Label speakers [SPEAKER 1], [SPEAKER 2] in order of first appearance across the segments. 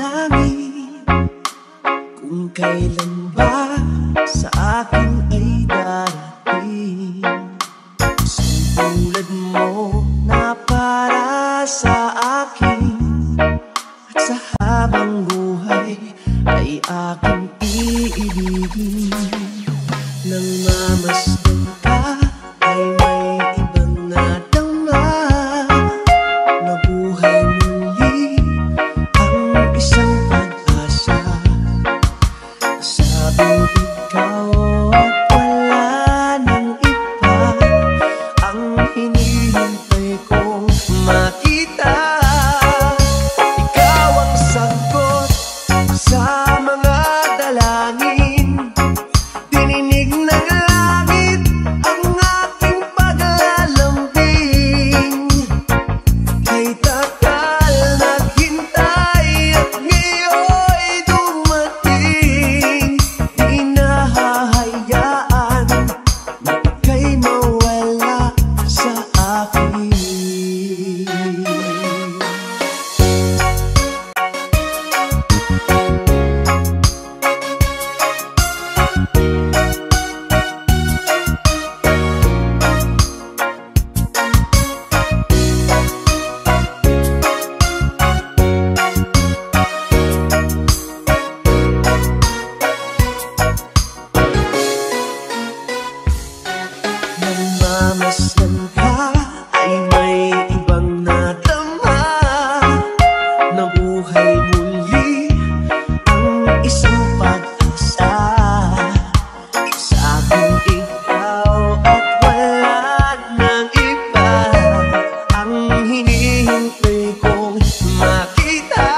[SPEAKER 1] manalangin kung kailan ba sa akin ay darating isang tulad mo na para sa akin at sa habang buhay ay aking iibigin. Nang mamasdan ka ay may ibang nadama na buhay muli ang isang pag-asa. Sabing ikaw at wala nang iba ang hinihintay kong makita. Ikaw ang sagot sa mga dalangin, dininig ng langit ang aking paglalambing. Kay tagal naghintay at ngayon'y dumating, di nahahayaan na ika'y mawala sa akin. Nang mamasdan ka ay may ibang nadama na buhay muli ang isang pag-asa. Sabing ikaw at wala nang iba ang hinihintay kong makita.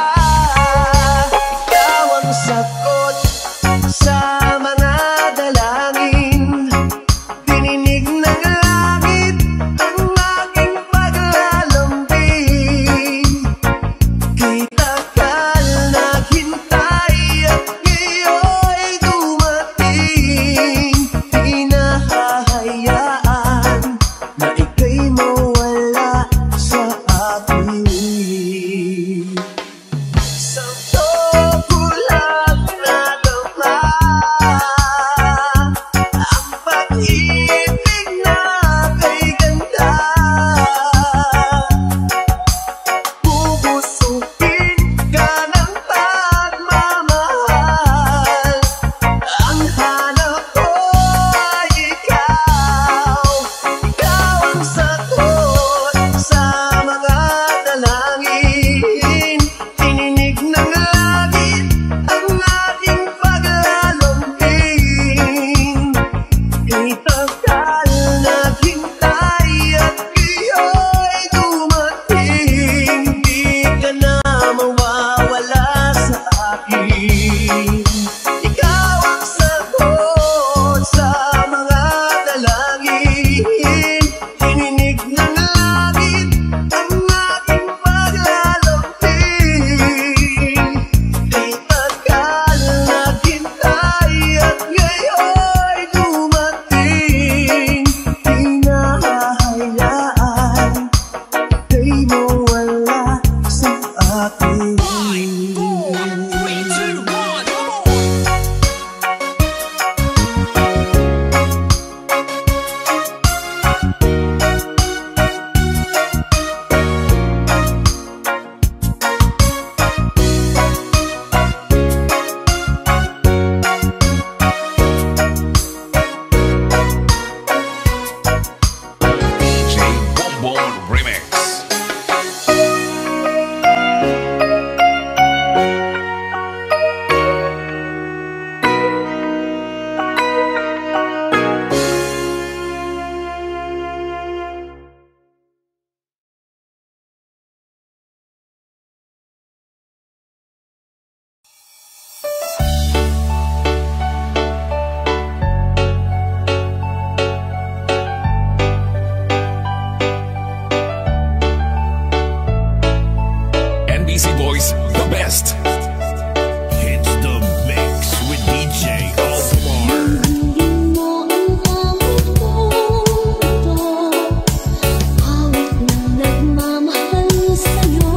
[SPEAKER 1] Ikaw ang sagot sa mga dalangin, dininig ng langit ang aking paglalambing. Kay tagal naghintay at ngayon'y dumating, di nahahayaan na ika'y mawala sa akin. Santo ko lang nadama ang pag-ibig na kay ganda. Bubusukin ka ng pagmamahal, ang hanap ko ay ikaw. Ikaw ang sagot sa mga dalangin, dininig ng langit ang aking paglalambing. Kay tagal naghintay at ngayon'y dumating, di ka na mawawala sa akin. Ikaw ang sagot sa mga dalangin, dininig ng langit ang aking paglalambing. Kay tagal naghintay at ngayon'y dumating, di nahahayaan ika'y mawala sa akin.
[SPEAKER 2] DJ Bonbon Remix. NBC Boys, the best.
[SPEAKER 3] Hits the mix with DJ Alpamar.
[SPEAKER 4] Tanggapin mo ang hamon kong ito, awit ng nagmamahal sa'yo.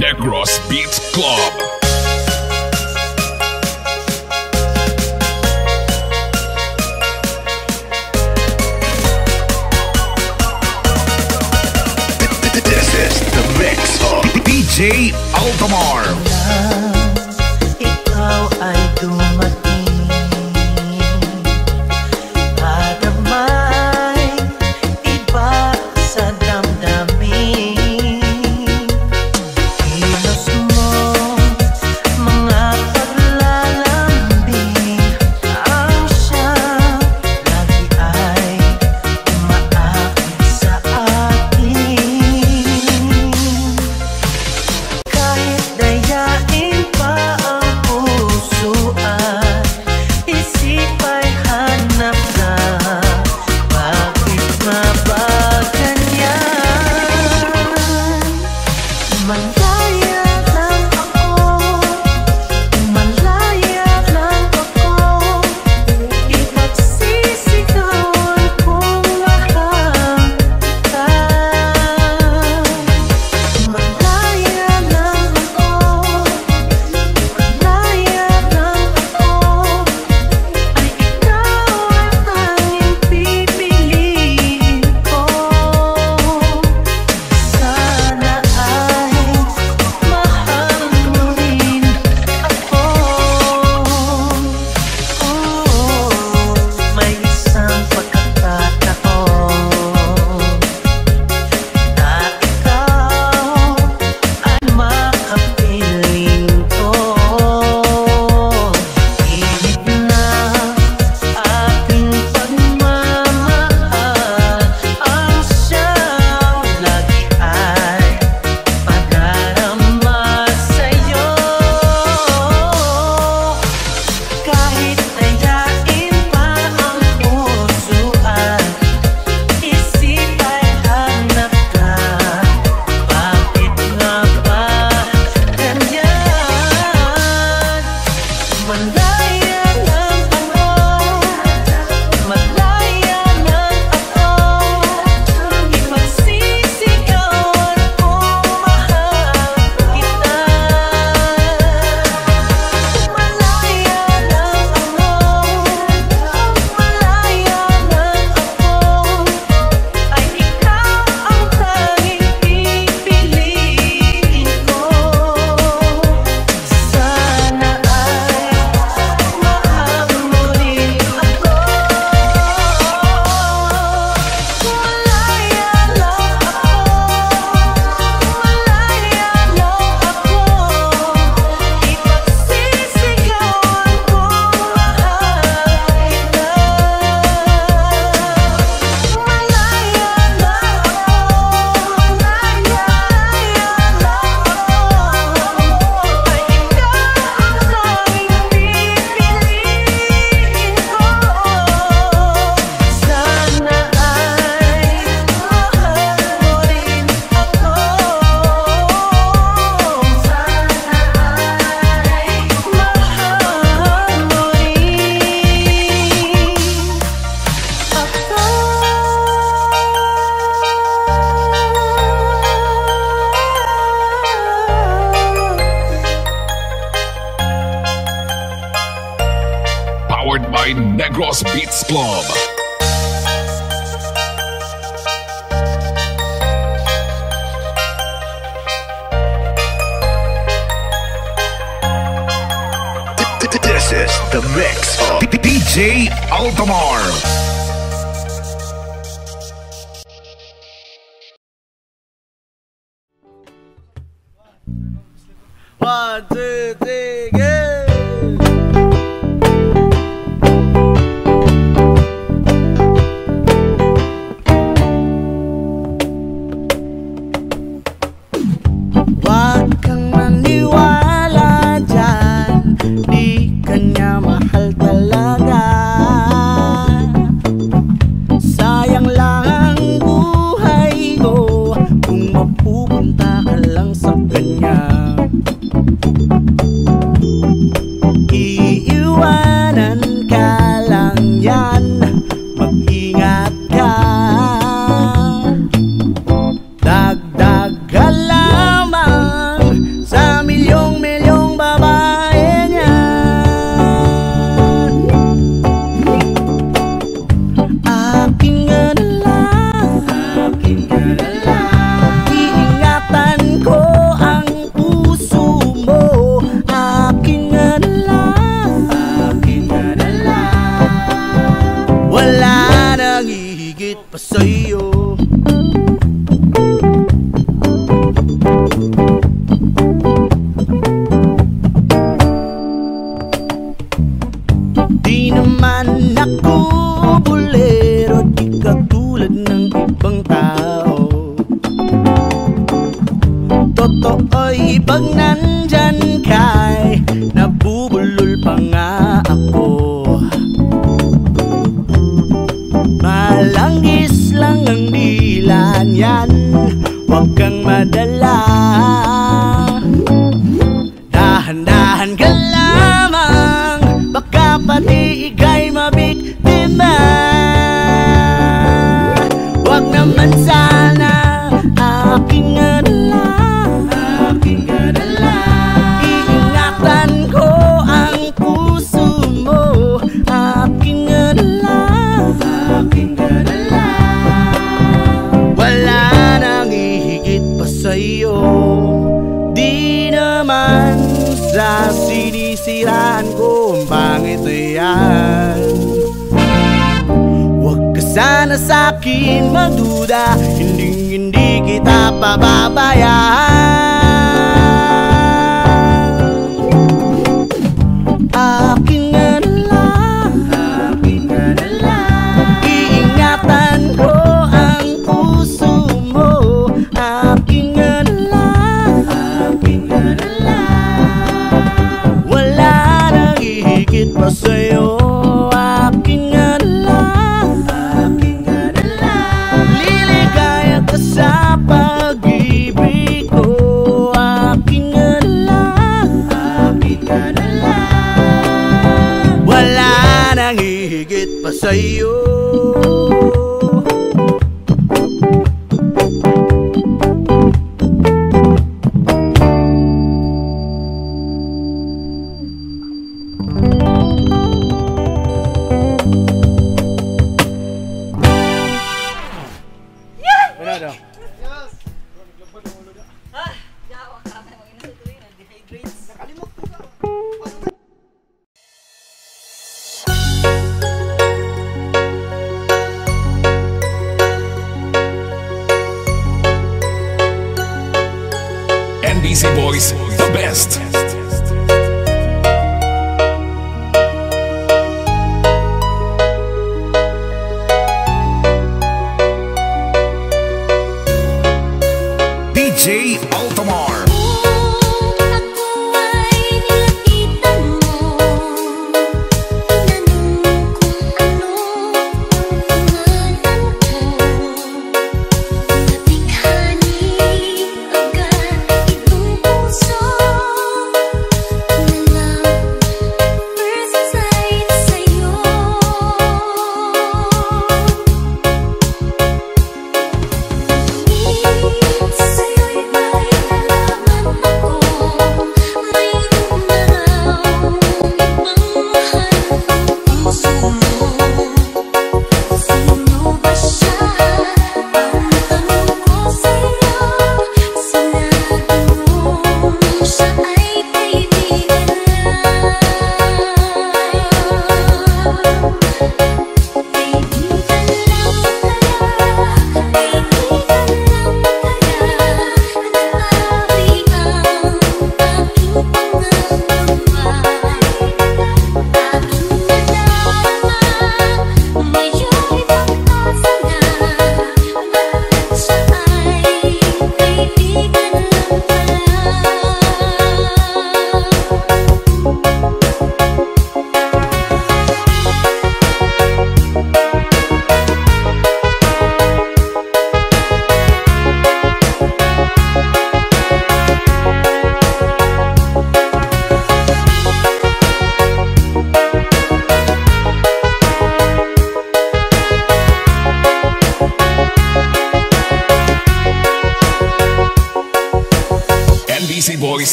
[SPEAKER 2] Negros Beats Club.
[SPEAKER 3] This is the mix of DJ Altamar.
[SPEAKER 5] Ikaw ay dumating para may iba sa damdamin. Kilos mo, mga paglalambing ang siyang lagi ay umaakit sa akin. Kahit day
[SPEAKER 2] Powered by Negros Beats Club.
[SPEAKER 3] This is the mix of DJ Altamar.
[SPEAKER 6] 1, 2, 3, go! Wag kang maniwala dyan, di kanya mahal talaga. Sayang lang ang buhay ko kung mapupunta ka lang sa kanya. Iiwanan ka lang yan, mag-ingat ka. Dagdag ka lamang sa milyong-milyong babae niyan. Aking analang, iingatan ko ang puso mo. Aking analang, wala nang hihigit pa sa'yo. Di naman ako bulero, di katulad ng ibang tao. Totoo'y pag nandyan ka'y nabubulol pa nga ako. Malangis lang ang dila niyan, huwag kang madala. Dahan-dahan ka lamang, baka pati ika'y mabiktima. Huwag naman sana aking analang, iingatan ko ang puso mo. Aking analang, wala nang hihigit pa sa'yo. Di naman sa sinisiraan ko ang pangit na yan. Huwag ka sana sa'kin magduda, hindi kita pababayaan. Aking analang, iingatan ko ang puso mo. Aking analang, wala nang hihigit pa sa'yo. Aking analang, liligaya ka sa pag-ibig ko. Aking analang, wala nang hihigit pa sa'yo.
[SPEAKER 2] NBC Boys, the best.
[SPEAKER 3] DJ Altamar.
[SPEAKER 4] Ako ay nilapitan mo, tinanong kung ano ang pangalan ko. Natighani agad itong puso.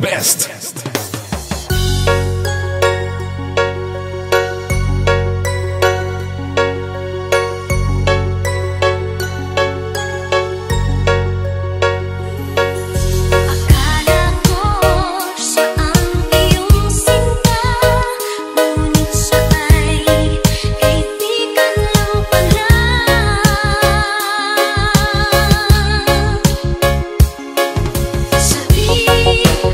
[SPEAKER 2] best.
[SPEAKER 4] Akala ko siya ang iyong sinta, ngunit siya ay kaibigan lang pala. Sabi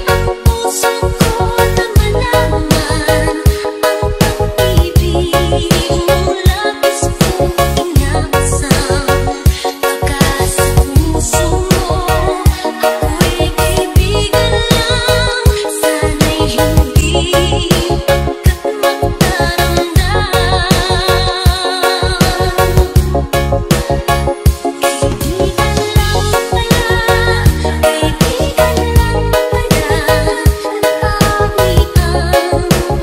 [SPEAKER 4] ang puso ko na malaman ang pag-ibig mo, labis kong inaasam. Baka sa puso mo ako'y kaibigan lang, sana'y hindi pagkat magdaramdam. Kaibigan lang pala, kaibigan lang pala, nag-awi ang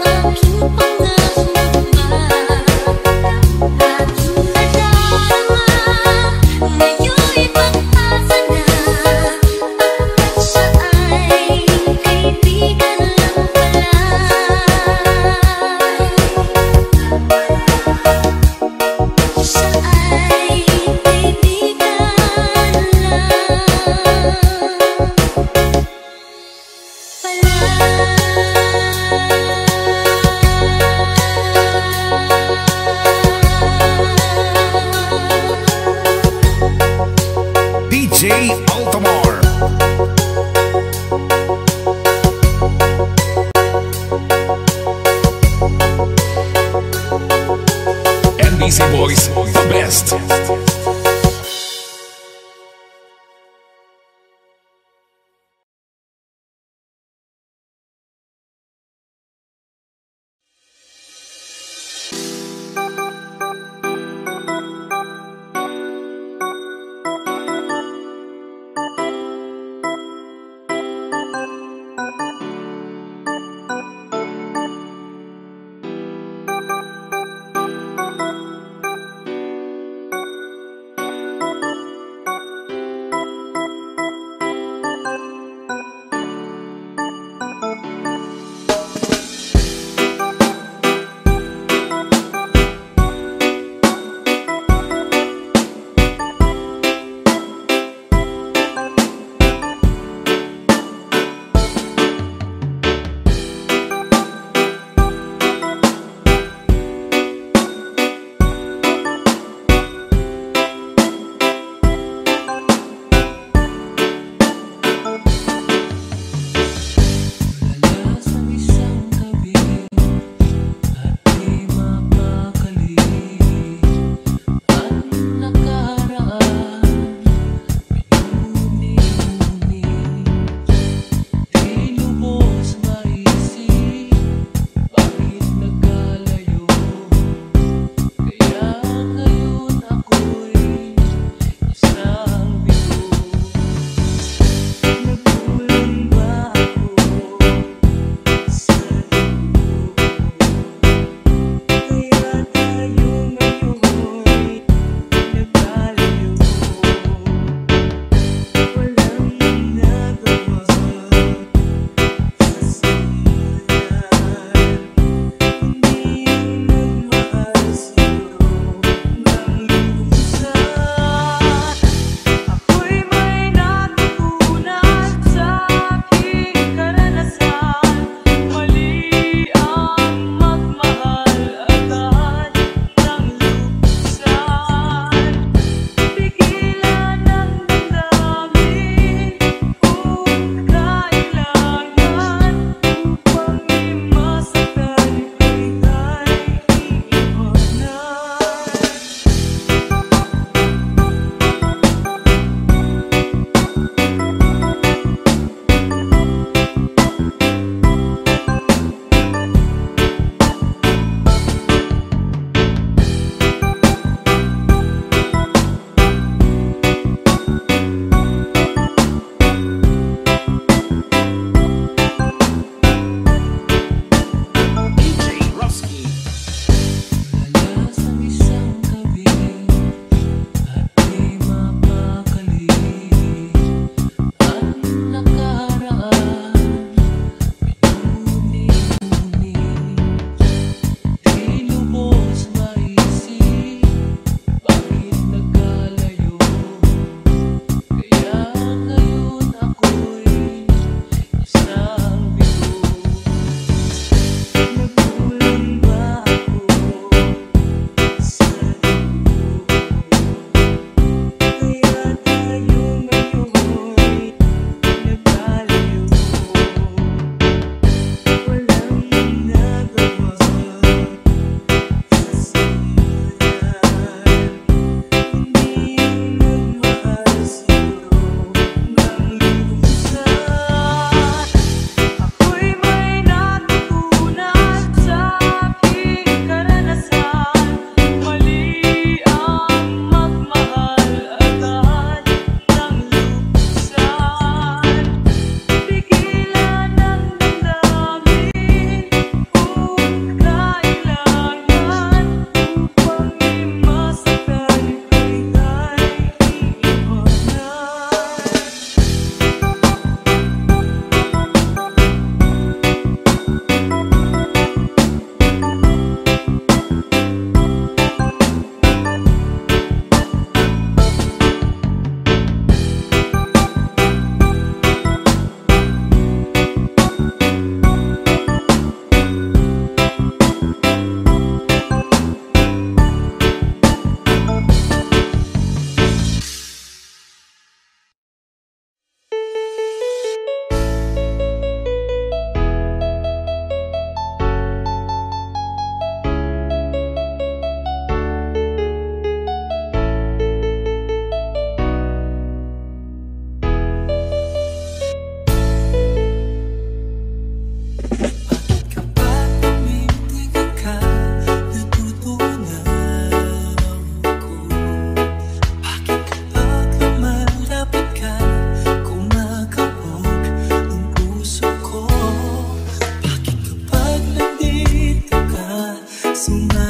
[SPEAKER 4] aking pangarap. Aking nadarama, ngayon'y pag-asa na, at siya ay kaibigan lang pala. Siya ay kaibigan
[SPEAKER 3] DJ Altamar.
[SPEAKER 2] NBC Boys, the best.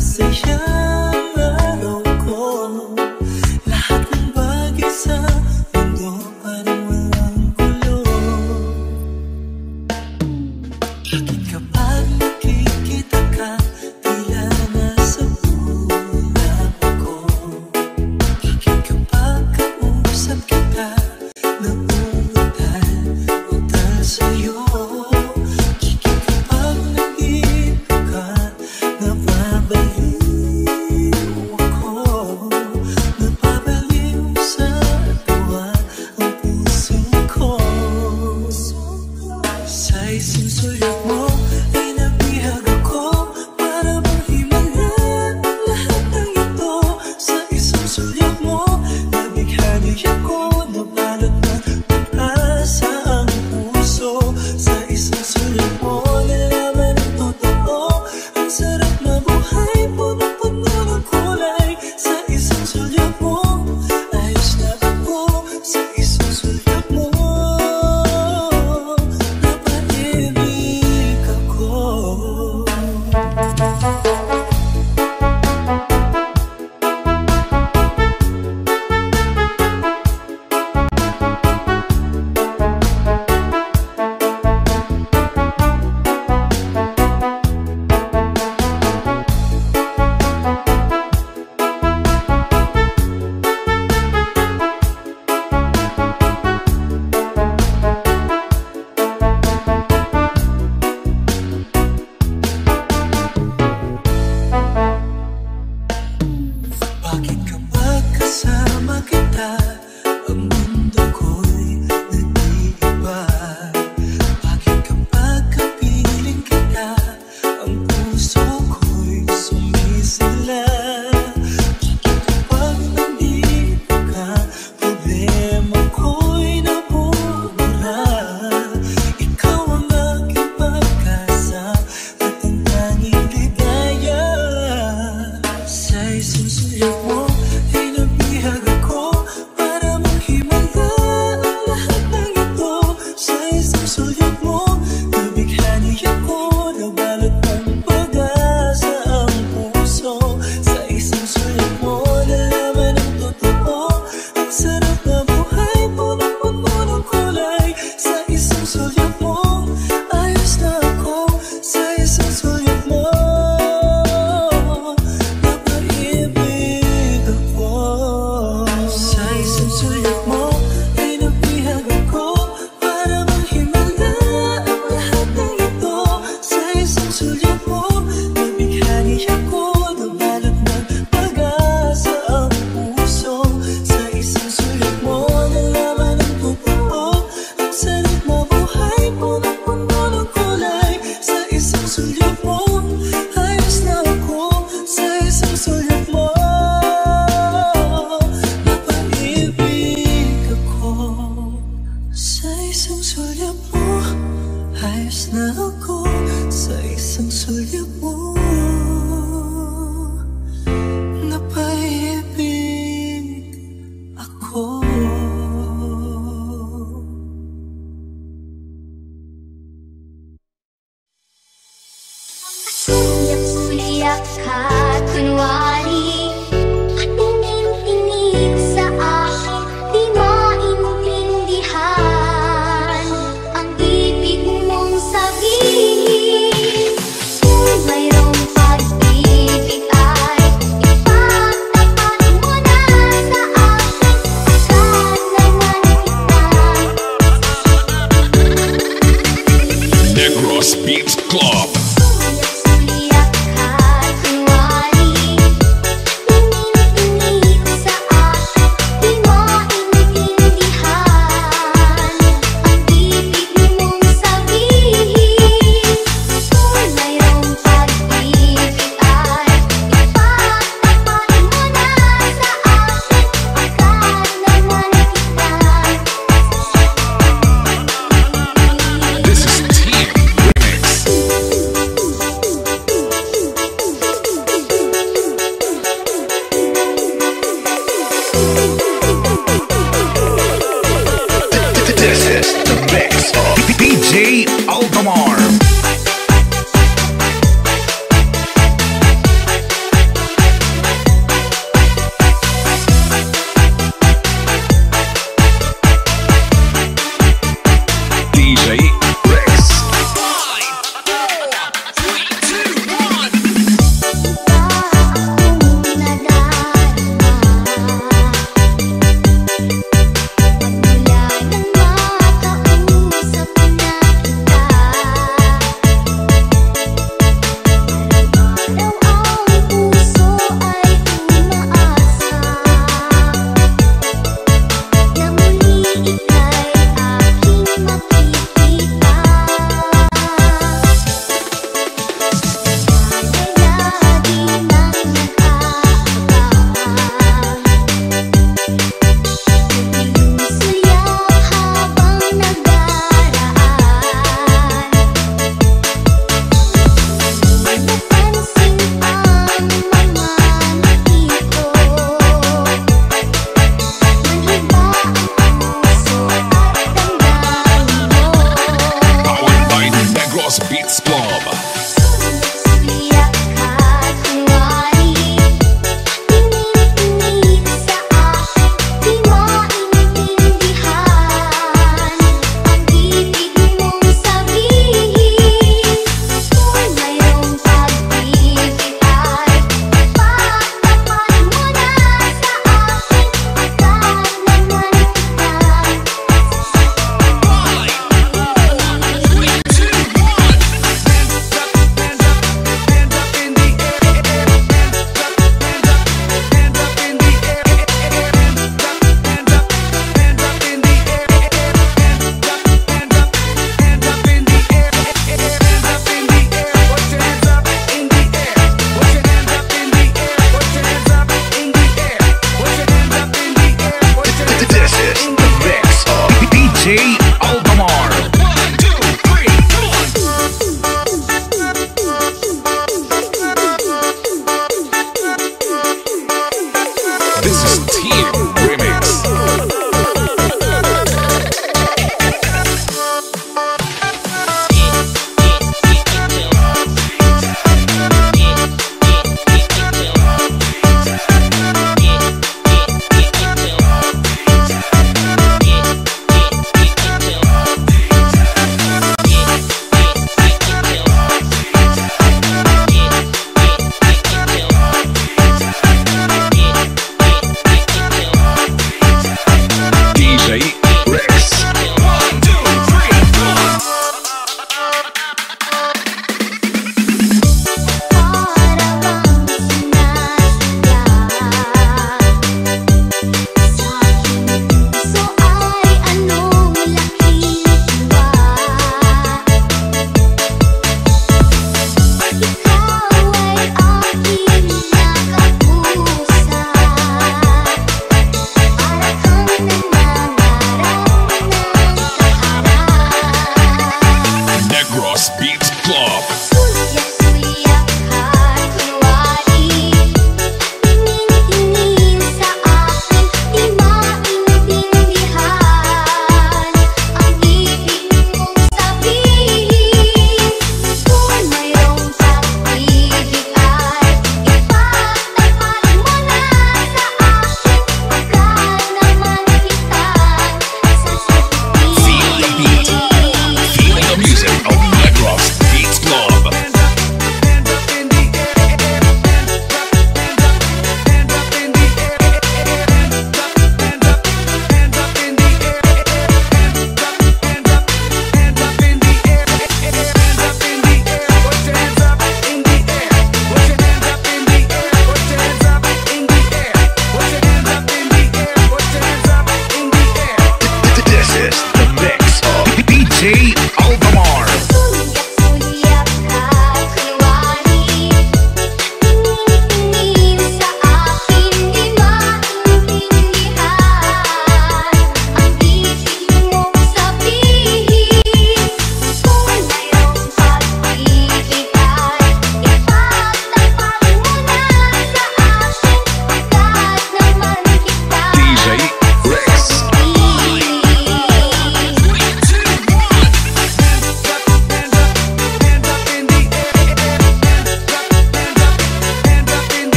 [SPEAKER 5] masayang araw ko. Lahat ng bagay sa mundo parang walang gulo. Bakit kapag nakikita ka, tila nasa ulap ako? Bakit kapag kausap kita, nauutal sa'yo? Bakit kapag nandito ka, napabaliw ako? Napabaliw sa tuwa ang puso ko. Sa isang sulat mo ay nabihag ako, para bang himala ang lahat ng ito. Sa isang sulat mo, nabighani ako, nabalot ng pag-asa ang puso. Sa isang sulat mo, nalaman ang totoo, ang sarap na buhay, punong-puno ng kulay. Sa isang sulat mo, ayos na ako. Sa isang sulat mo, napaibig ako. Bakit kapag kasama kita, ang mundo ko'y nag-iiba? Bakit kapag kapiling kita, ang puso ko'y sumisila? Bakit kapag nandito ka, problema ko'y nabubura? Ikaw ang aking pag-asa at ang tanging ligaya. Sa isang sulat mo ay nabihag ako, para manghimala ang lahat ng ito. Sa isang sulat mo, nabighani ako, nabalot ng pag-asa ang puso. Sa isang sulat mo, nalaman ang totoo, ang sarap na buhay, punong-puno ng kulay. Sa isang sulat mo, ayos na ako. Sa isang sulat mo, napaibig ako. Sa isang sulat mo ay nabihag ako, para manghimala ang lahat ng ito. Sa isang sulat mo, nabighani ako, nabalot ng pag-asa ang puso. Sa isang sulat mo, nalaman ang totoo, ang sarap na buhay, punong-puno ng kulay. Sa isang sulat mo, ayos na ako. Sa isang sulat mo, napaibig ako. Sa isang sulat mo, ayos na ako. Sa isang sulat mo, napaibig ako.
[SPEAKER 4] Uyak-uyak ka, kunwari tingin-tingin sa akin, di maintindihan ang ibig mong sabihin. Kung mayroong pag-ibig ay ipagtapat mo na sa akin, akalaman kita.
[SPEAKER 2] Negros Beats Club.
[SPEAKER 4] Uyak-uyak ka, kunwari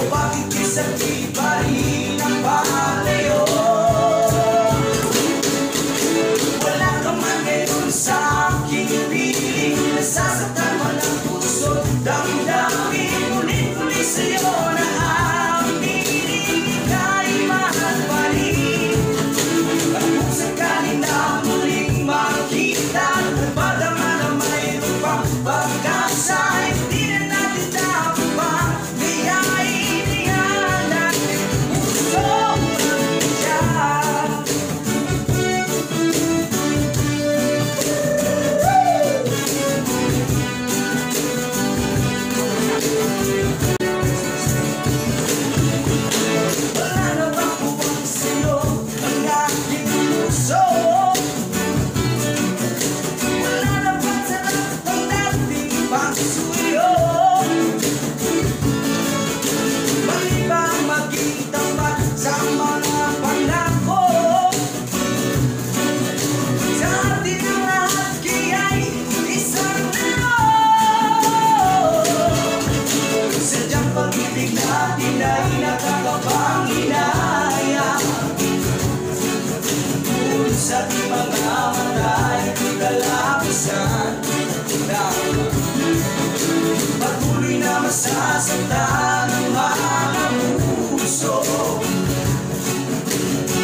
[SPEAKER 1] bakit isa'y pa rin ang palayo? Wala ka man ngayon sa aking piling, nasasaktan man ang puso't damdamin. Muli-muli sa'yo na ang piling, ika'y mahal pa rin. At kung sakali na muling makita, napadama na mayroon pang pagkasa, hindi na natin dapat pang gayain ang puso ng siya. Wala na bang buwang sa'yo ang aking puso? Wala na bang sarap ang dating pagsuyo? Mali ba maging tapat sa mga pangako? Sa atin ang lahat kaya'y isang laro. Sadyang pag-ibig natin ay nakakapanghinaya. Kung sa ating mga mata'y kalapisan na patuloy na masasaktan ang mga puso.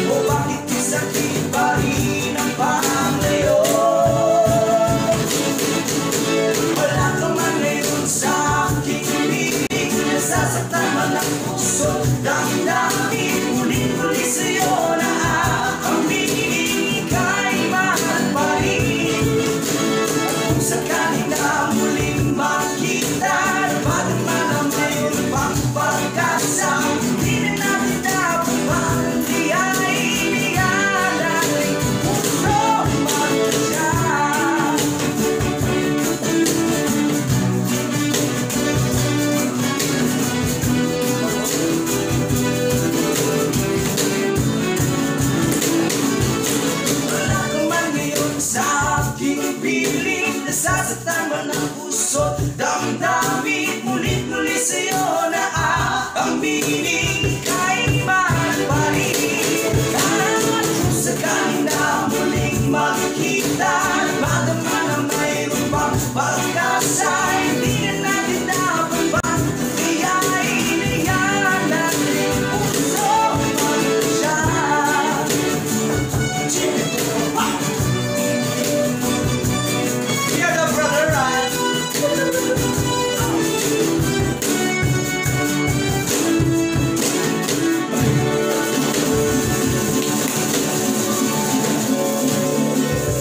[SPEAKER 1] O bakit isa'y pa rin ang panglayo? Wala ka man ngayon sa aking piling, nasasaktan man ang puso, damdamin. Muli-muli sa'yo na ang piling, ika'y mahal pa rin. At kung sakali na muling makita, napadama na mayroon pang pagkasa, hindi na natin dapat pang gayain ang ating puso mag-siya. Wala ka man ngayon sa aking piling, nasasaktan man ang puso, damdamin. Mulit-muli sa'yo na ang piling, ika'y mahal pa rin. At kung sakali na muling makikita, madama na mayroon pang pagkasa, hindi na natin dapat pang gayain ang ating puso mag-siya. You're the brother, right?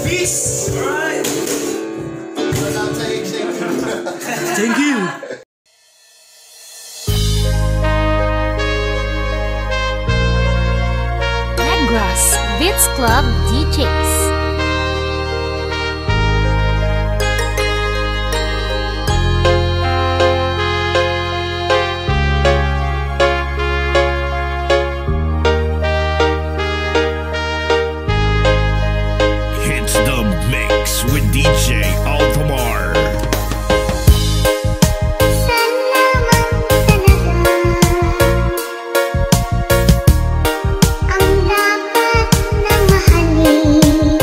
[SPEAKER 1] Peace, right?
[SPEAKER 6] Thank you.
[SPEAKER 4] Negros Beats Club DJs.
[SPEAKER 3] Hits the mix with DJ Altamar.
[SPEAKER 7] Salamat talaga ang dapat na mahalin.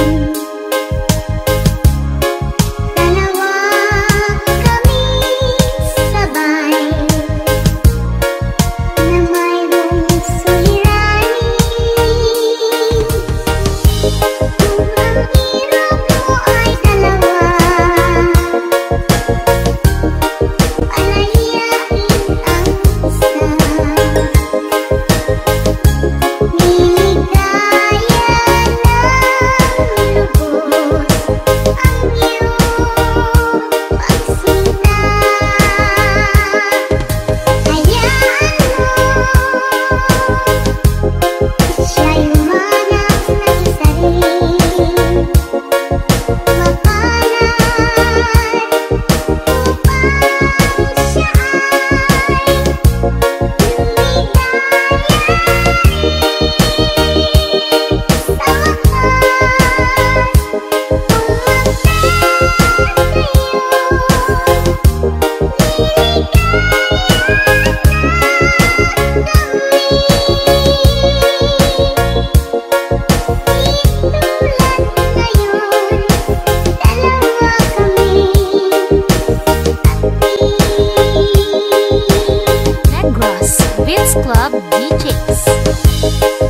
[SPEAKER 4] Vince Club DJs.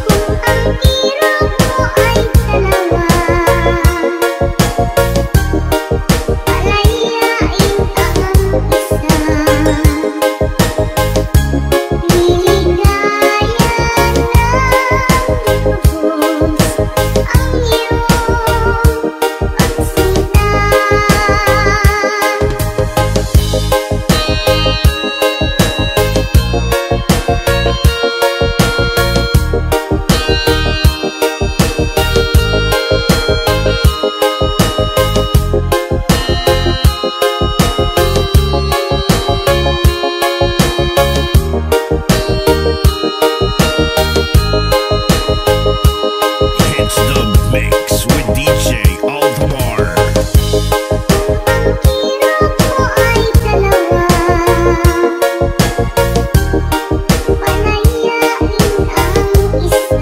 [SPEAKER 7] Kung ang tiro mo ay dalawa, palayain ang isa. Niligayan ng lubos ang iyong pagsita.
[SPEAKER 3] It's the mix with DJ Altamar.
[SPEAKER 7] Ang tiro mo ay dalawa, palayain ang isa.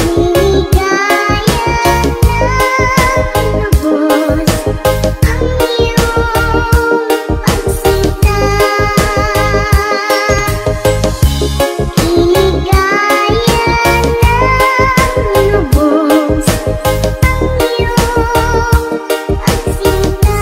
[SPEAKER 7] Niligayan ng lubos ang iyong pagsita. Niligayan ng lubos ang iyong pagsita.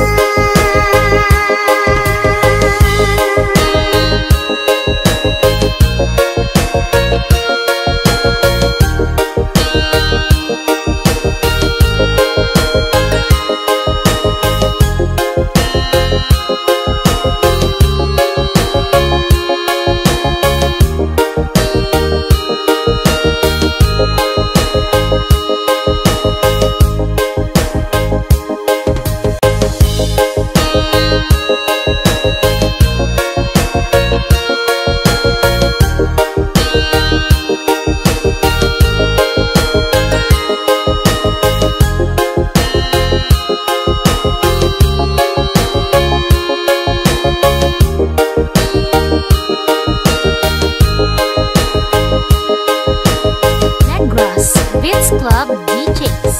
[SPEAKER 4] Negros Vince Club DJs.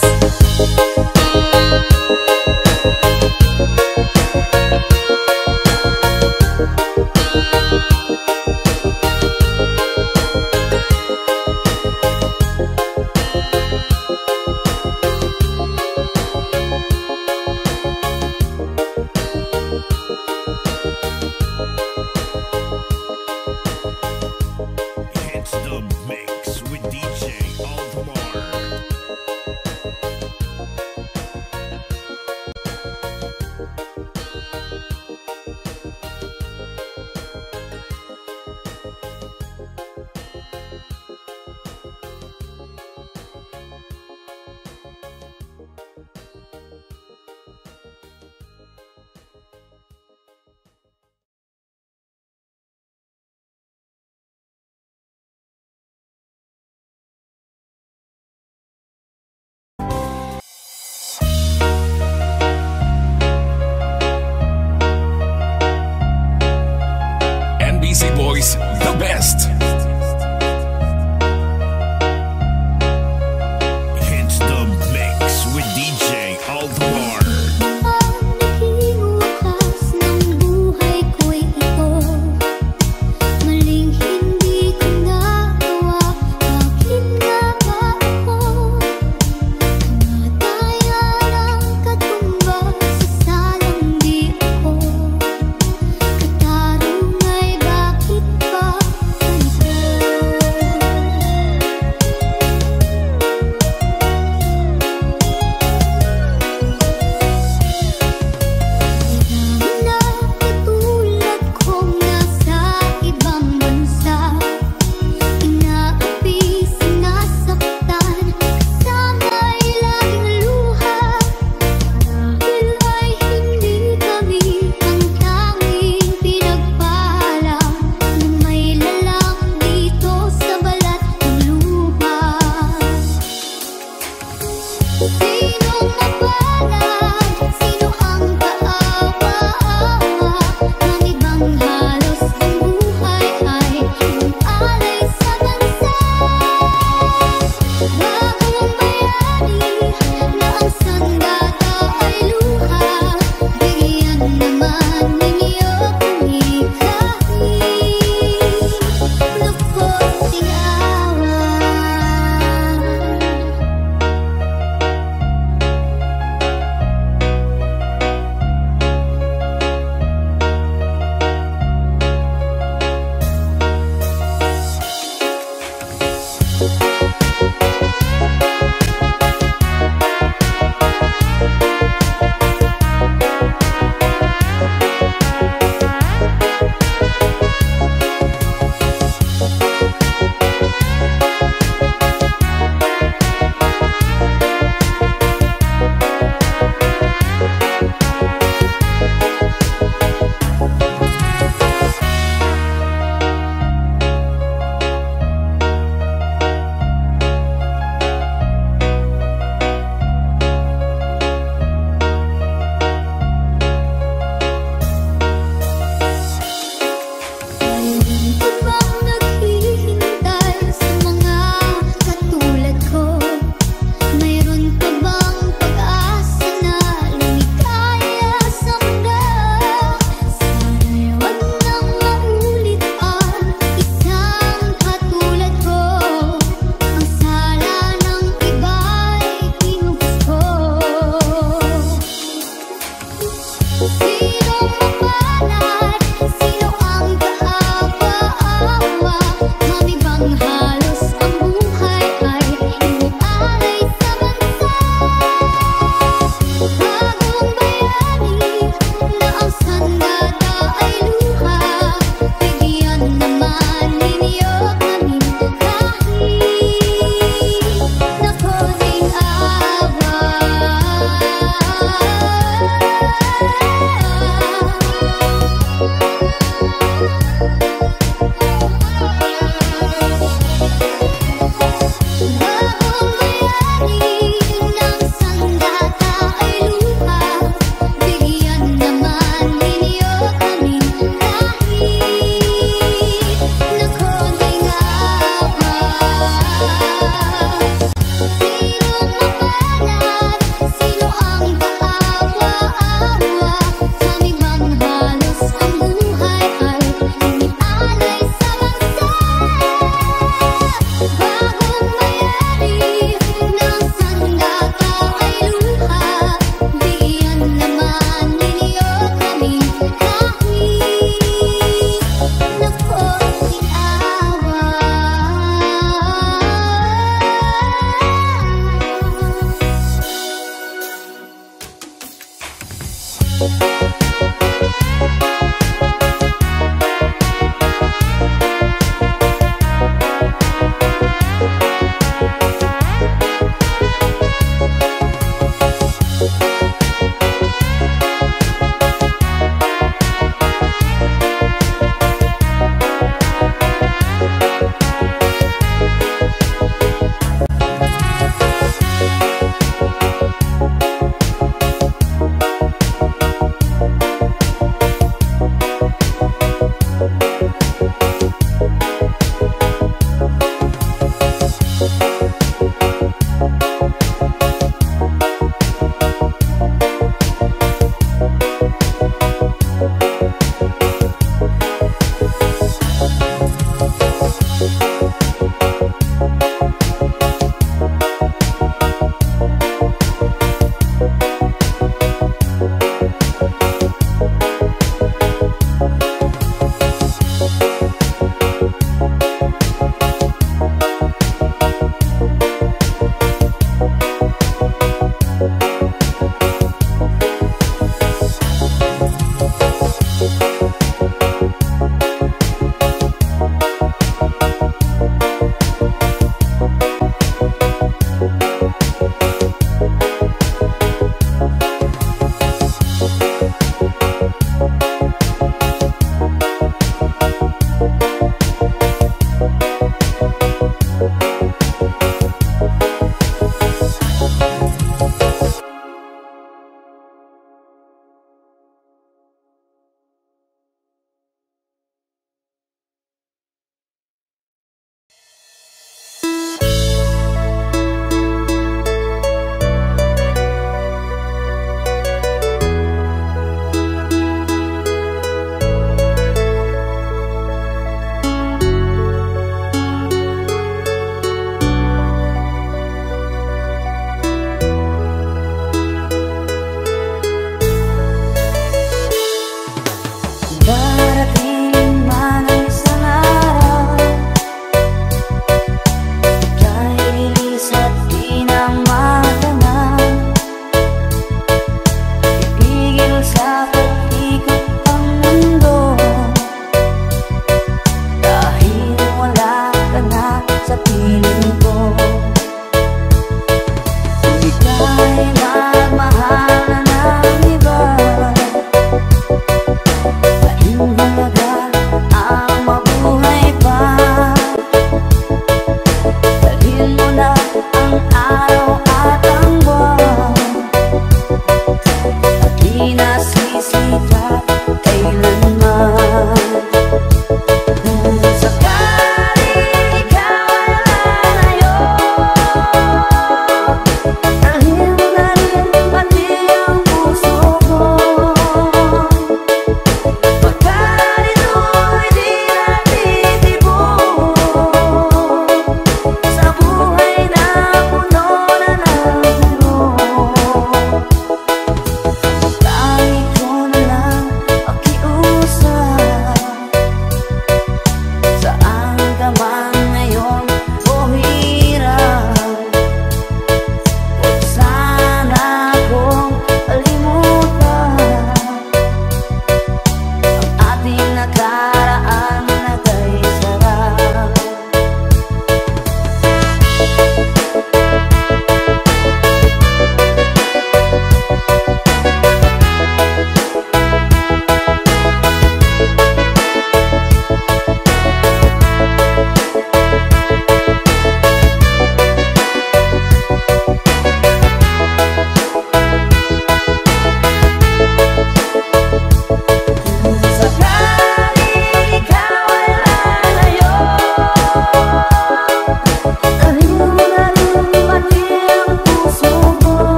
[SPEAKER 3] It's the mix with DJ Altamar.
[SPEAKER 2] NBC Boys, the best.
[SPEAKER 3] It's the mix with DJ Altamar.
[SPEAKER 4] Ang naghimukas ng buhay ko'y ito, maling hindi ko nagawa, bakit nga ba ako? Kamatayan ang katumbas sa salang di ako, katarong ay bakit ba ganito?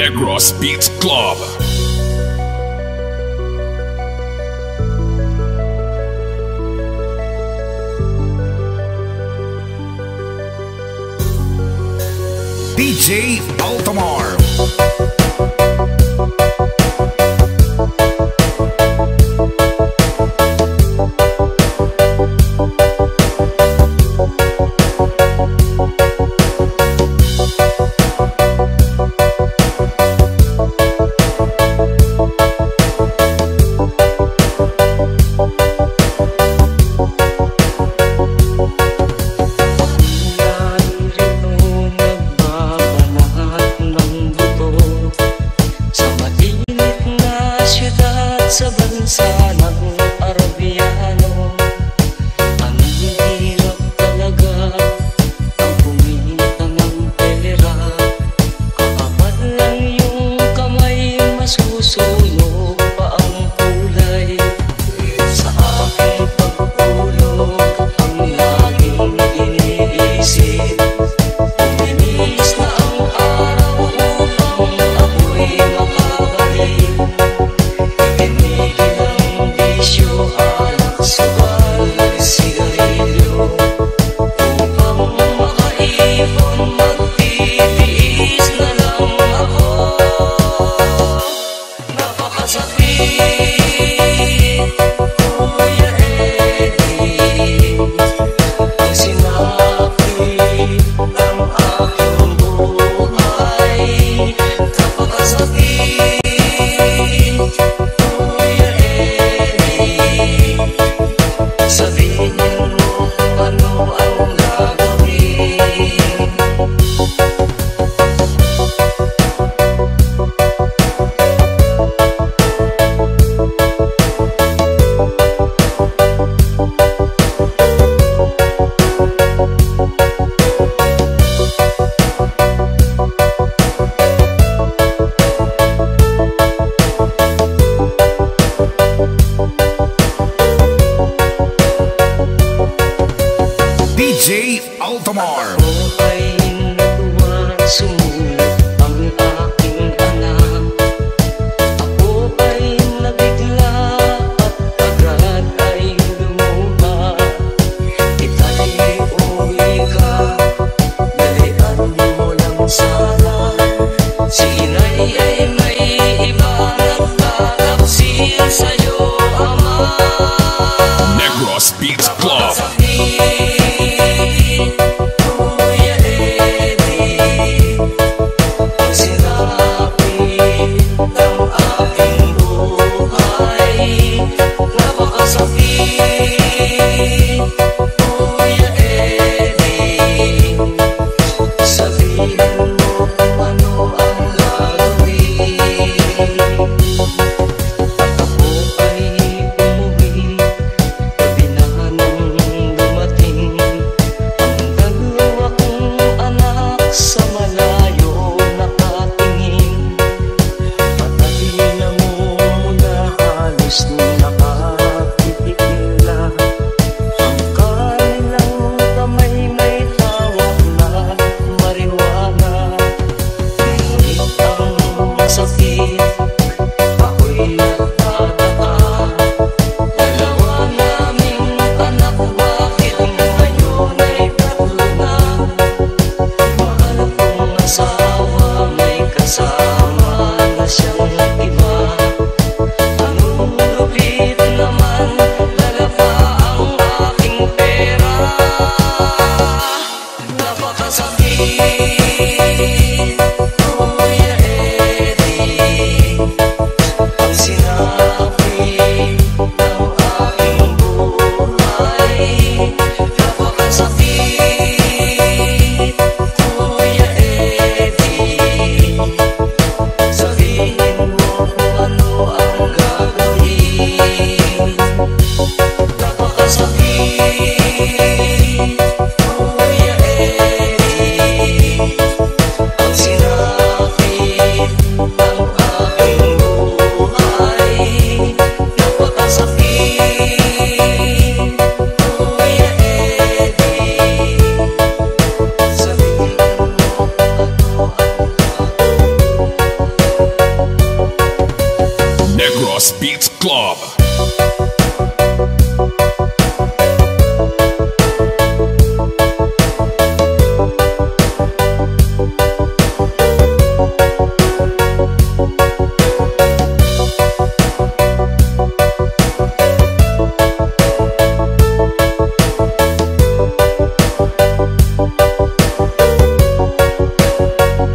[SPEAKER 2] Negros Beats Club.
[SPEAKER 3] DJ Altamar.
[SPEAKER 5] Sa bansa ng Arabiano, ang hirap talaga ang kumita ng pera. Kaapat lang yung kamay, masusunog pa ang kulay. Sa aking pagtulog ang laging iniisip, uminis na ang araw upang ako'y makabalik.
[SPEAKER 3] DJ Altamar.
[SPEAKER 5] Ako ay natuwa, sumulat ang aking anak. Ako ay nabigla at agad ay lumuha. Itay, uwi ka, dalian mo lang sana. Si inay ay may iba, nagtatapsil sa'yo, ama.
[SPEAKER 2] Negros Beats Club.
[SPEAKER 5] Kasama na siyang iba. Anong lubi
[SPEAKER 2] Beats Club.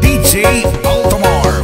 [SPEAKER 3] DJ Altamar.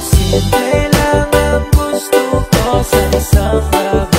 [SPEAKER 5] Simple lang ang gusto ko sa isang gabi.